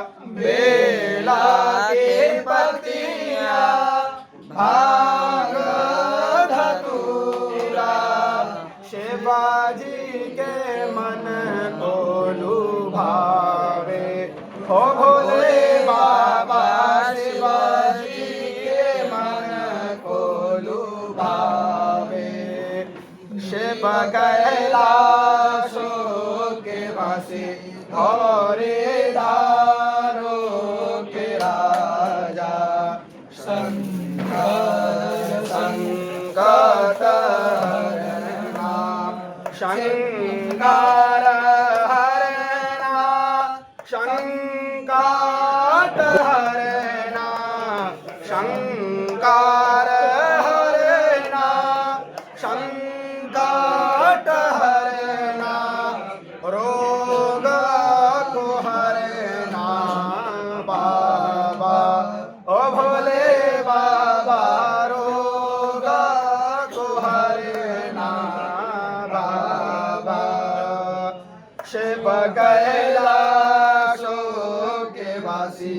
बेला के पतिया भांग धतूरा शिवाजी के मन को लुभावे। हो भोले बाबा शिवाजी के मन को लुभावे। शिव कैलाशो के वासी हरे दारो के राजा शंकर संकट हरना शंकर हरना शंकट हरना शंकर हरना शंकट हरना रोग को हरना बाबा। ओ भोले बाबा रोग को हरना बाबा। शिव कैलाशो के वासी